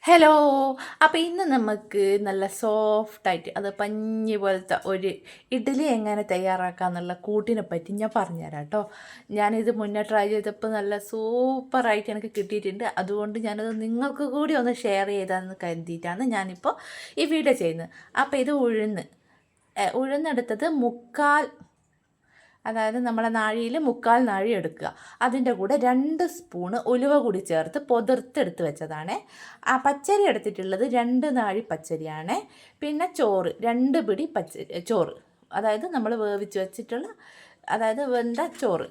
Hello. അപ്പോൾ ഇന്ന് നമുക്ക് നല്ല സോഫ്റ്റായിട്ട് അത് പഞ്ഞി പോലത്തെ ഒരു ഇഡ്ഡലി എങ്ങനെ തയ്യാറാക്കാമെന്നുള്ള കൂട്ടിനെ പറ്റി ഞാൻ പറഞ്ഞുതരാം കേട്ടോ. ഞാനിത് മുന്നേ ട്രൈ ചെയ്തപ്പോൾ നല്ല സൂപ്പറായിട്ട് എനിക്ക് കിട്ടിയിട്ടുണ്ട്. അതുകൊണ്ട് ഞാനത് നിങ്ങൾക്ക് കൂടി ഒന്ന് ഷെയർ ചെയ്താന്ന് കരുതിയിട്ടാണ് ഞാനിപ്പോൾ ഈ വീഡിയോ ചെയ്യുന്നത്. അപ്പോൾ ഇത് ഉഴുന്നെടുത്തത് അതായത് നമ്മളെ നാഴിയിൽ 1/4 നാഴി എടുക്കുക. അതിൻ്റെ കൂടെ 2 സ്പൂണ് ഉലുവ കൂടി ചേർത്ത് പൊതിർത്തെടുത്ത് വെച്ചതാണ്. ആ പച്ചരി എടുത്തിട്ടുള്ളത് 2 നാഴി പച്ചരിയാണ്. പിന്നെ ചോറ് 2 പിടി ചോറ്, അതായത് നമ്മൾ വേവിച്ച് വെച്ചിട്ടുള്ള, അതായത് വെന്ത ചോറ്.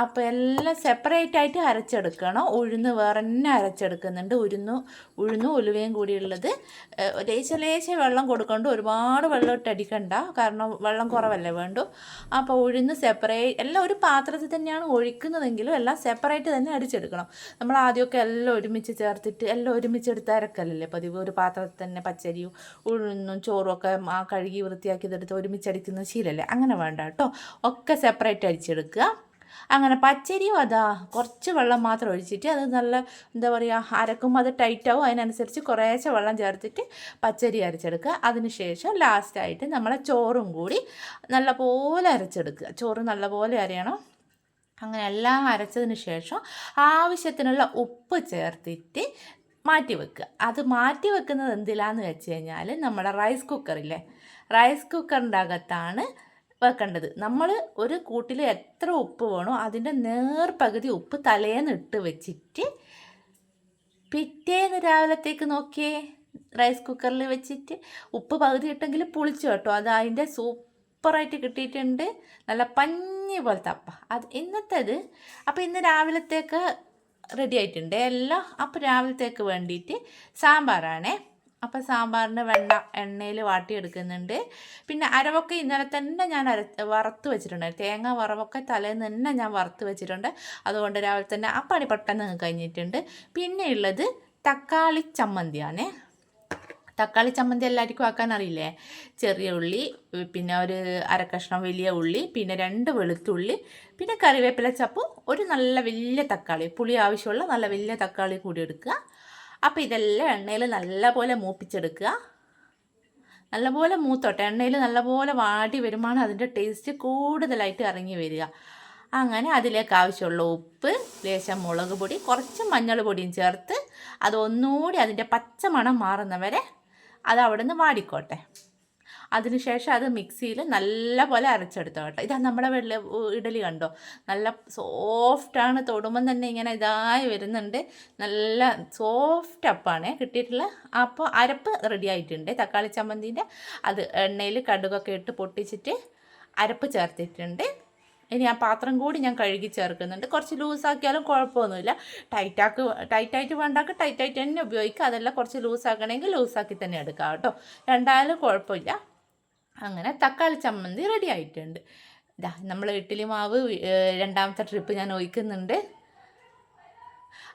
അപ്പോൾ എല്ലാം സെപ്പറേറ്റ് ആയിട്ട് അരച്ചെടുക്കണം. ഉഴുന്ന് വേറെ തന്നെ അരച്ചെടുക്കുന്നുണ്ട്. ഉഴുന്നും ഉലുവയും കൂടിയുള്ളത്. ലേശം വെള്ളം കൊടുക്കണ്ട, ഒരുപാട് വെള്ളം ഇട്ടടിക്കണ്ട, കാരണം വെള്ളം കുറവല്ലേ വേണ്ടു. അപ്പോൾ ഉഴുന്ന് സെപ്പറേറ്റ് എല്ലാം ഒരു പാത്രത്തിൽ തന്നെയാണ് ഒഴിക്കുന്നതെങ്കിലും എല്ലാം സെപ്പറേറ്റ് തന്നെ അടിച്ചെടുക്കണം. നമ്മൾ ആദ്യമൊക്കെ എല്ലാം ഒരുമിച്ച് ചേർത്തിട്ട് എല്ലാം ഒരുമിച്ചെടുത്ത് അരക്കലല്ലേ പതിവ്. ഒരു പാത്രത്തിൽ തന്നെ പച്ചരിയും ഉഴുന്നും ചോറും ഒക്കെ കഴുകി വൃത്തിയാക്കിയതെടുത്ത് ഒരുമിച്ചടിക്കുന്ന ശീലമല്ലേ, അങ്ങനെ വേണ്ട കേട്ടോ. ഒക്കെ സെപ്പറേറ്റ് അടിച്ചെടുക്കുക. അങ്ങനെ പച്ചരിയും കുറച്ച് വെള്ളം മാത്രം ഒഴിച്ചിട്ട് അത് നല്ല എന്താ പറയുക, അരക്കുമ്പോൾ അത് ടൈറ്റാവും. അതിനനുസരിച്ച് കുറേശ്ശെ വെള്ളം ചേർത്തിട്ട് പച്ചരി അരച്ചെടുക്കുക. അതിനുശേഷം ലാസ്റ്റായിട്ട് നമ്മളെ ചോറും കൂടി നല്ലപോലെ അരച്ചെടുക്കുക. ചോറ് നല്ലപോലെ അരയണം. അങ്ങനെ എല്ലാം അരച്ചതിന് ശേഷം ആവശ്യത്തിനുള്ള ഉപ്പ് ചേർത്തിട്ട് മാറ്റി വെക്കുക. അത് മാറ്റി വെക്കുന്നത് എന്തിലാന്ന് വെച്ച് കഴിഞ്ഞാൽ നമ്മുടെ റൈസ് കുക്കറില്ലേ, റൈസ് കുക്കറിൻ്റെ അകത്താണ് വെക്കേണ്ടത്. നമ്മൾ ഒരു കൂട്ടിൽ എത്ര ഉപ്പ് വേണോ അതിൻ്റെ നേർപകുതി ഉപ്പ് തലേന്ന് ഇട്ട് വെച്ചിട്ട് പിറ്റേന്ന് രാവിലത്തേക്ക് നോക്കിയേ, റൈസ് കുക്കറിൽ വെച്ചിട്ട് ഉപ്പ് പകുതി ഇട്ടെങ്കിൽ പുളിച്ചു കേട്ടോ. അത് അതിൻ്റെ സൂപ്പറായിട്ട് കിട്ടിയിട്ടുണ്ട്. നല്ല പഞ്ഞി പോലത്തെ അത് ഇന്നത്തേത്. അപ്പോൾ ഇന്ന് രാവിലത്തേക്ക് റെഡി ആയിട്ടുണ്ട് എല്ലാം. അപ്പോൾ രാവിലത്തേക്ക് വേണ്ടിയിട്ട് സാമ്പാറാണേ. അപ്പോൾ സാമ്പാറിന് എണ്ണയിൽ വാട്ടിയെടുക്കുന്നുണ്ട്. പിന്നെ അരവൊക്കെ ഇന്നലെ തന്നെ ഞാൻ വറുത്ത് വെച്ചിട്ടുണ്ട്. തേങ്ങ വറവൊക്കെ തലേന്ന് തന്നെ ഞാൻ വറുത്ത് വെച്ചിട്ടുണ്ട്. അതുകൊണ്ട് രാവിലെ തന്നെ ആ പണി പെട്ടെന്ന് കഴിഞ്ഞിട്ടുണ്ട്. പിന്നെ ഉള്ളത് തക്കാളി ചമ്മന്തിയാണ്. തക്കാളി ചമ്മന്തി എല്ലാവർക്കും ആക്കാൻ അറിയില്ലേ. ചെറിയ ഉള്ളി, പിന്നെ ഒരു അരക്കഷ്ണം വലിയ ഉള്ളി, പിന്നെ 2 വെളുത്തുള്ളി, പിന്നെ കറിവേപ്പില ചപ്പും, ഒരു നല്ല വലിയ തക്കാളി, പുളി ആവശ്യമുള്ള നല്ല വലിയ തക്കാളി കൂടി എടുക്കുക. അപ്പോൾ ഇതെല്ലാം എണ്ണയിൽ നല്ലപോലെ മൂപ്പിച്ചെടുക്കുക. നല്ലപോലെ മൂത്തോട്ടെ, എണ്ണയിൽ നല്ലപോലെ വാടി വരുമ്പോൾ അതിൻ്റെ ടേസ്റ്റ് കൂടുതലായിട്ട് ഇറങ്ങി വരിക. അങ്ങനെ അതിലേക്ക് ആവശ്യമുള്ള ഉപ്പ്, ലേശം മുളക് പൊടി, കുറച്ച് മഞ്ഞൾ പൊടിയും ചേർത്ത് അത് ഒന്നുകൂടി അതിൻ്റെ പച്ചമണം മാറുന്നവരെ അത് അവിടെ നിന്ന് വാടിക്കോട്ടെ. അതിനുശേഷം അത് മിക്സിയിൽ നല്ല പോലെ അരച്ചെടുത്തോ കേട്ടോ. ഇതാ നമ്മുടെ ഇഡലി കണ്ടോ, നല്ല സോഫ്റ്റാണ്. തൊടുമ്പം തന്നെ ഇങ്ങനെ ഇതായി വരുന്നുണ്ട്. നല്ല സോഫ്റ്റ് അപ്പാണ് കിട്ടിയിട്ടുള്ള. അപ്പോൾ അരപ്പ് റെഡി ആയിട്ടുണ്ട് തക്കാളി ചമ്മന്തിൻ്റെ. അത് എണ്ണയിൽ കടുകൊക്കെ ഇട്ട് പൊട്ടിച്ചിട്ട് അരപ്പ് ചേർത്തിട്ടുണ്ട്. ഇനി ആ പാത്രം കൂടി ഞാൻ കഴുകി ചേർക്കുന്നുണ്ട്. കുറച്ച് ലൂസാക്കിയാലും കുഴപ്പമൊന്നുമില്ല. ടൈറ്റായിട്ട് വേണ്ടാക്കുക, ടൈറ്റായിട്ട് തന്നെ ഉപയോഗിക്കുക. അതെല്ലാം കുറച്ച് ലൂസാക്കണമെങ്കിൽ ലൂസാക്കി തന്നെ എടുക്കാം കേട്ടോ. രണ്ടായാലും കുഴപ്പമില്ല. അങ്ങനെ തക്കാളി ചമ്മന്തി റെഡി ആയിട്ടുണ്ട്. നമ്മൾ ഇഡ്ഡലി മാവ് 2ാമത്തെ ട്രിപ്പ് ഞാൻ ഒഴിക്കുന്നുണ്ട്.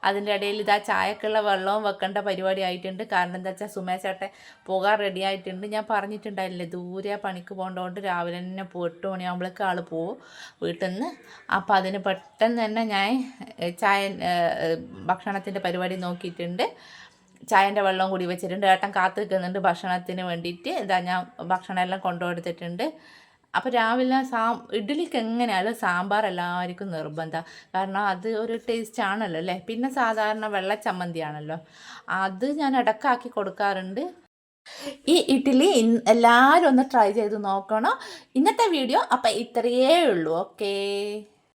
അതിൻ്റെ ഇടയിൽ ചായക്കുള്ള വെള്ളവും വെക്കേണ്ട പരിപാടി ആയിട്ടുണ്ട്. കാരണം എന്താ വെച്ചാൽ സുമേശേട്ടൻ പോകാൻ റെഡി ആയിട്ടുണ്ട്. ഞാൻ പറഞ്ഞിട്ടുണ്ടായില്ലേ, ദൂരെ പണിക്ക് പോകേണ്ടതുകൊണ്ട് രാവിലെ തന്നെ 8 മണിയാകുമ്പോഴേക്ക് ആൾ പോവും വീട്ടിൽ നിന്ന്. അപ്പോൾ അതിന് പെട്ടെന്ന് തന്നെ ഞാൻ ഭക്ഷണത്തിൻ്റെ പരിപാടി നോക്കിയിട്ടുണ്ട്. ചായൻ്റെ വെള്ളം കൂടി വെച്ചിട്ടുണ്ട്. ഏട്ടൻ കാത്തു നിൽക്കുന്നുണ്ട് ഭക്ഷണത്തിന് വേണ്ടിയിട്ട്. ഞാൻ ഭക്ഷണം എല്ലാം കൊണ്ടുകൊടുത്തിട്ടുണ്ട്. അപ്പോൾ രാവിലെ ഇഡ്ഡലിക്ക് എങ്ങനെയായാലും സാമ്പാർ എല്ലാവർക്കും നിർബന്ധം. കാരണം അത് ഒരു ടേസ്റ്റ് ആണല്ലോ അല്ലേ. പിന്നെ സാധാരണ വെള്ള ചമ്മന്തിയാണല്ലോ, അത് ഞാൻ ഇടക്കാക്കി കൊടുക്കാറുണ്ട്. ഈ ഇഡ്ഡലി എല്ലാവരും ഒന്ന് ട്രൈ ചെയ്ത് നോക്കണം. ഇന്നത്തെ വീഡിയോ അപ്പോൾ ഇത്രയേ ഉള്ളൂ. ഓക്കേ.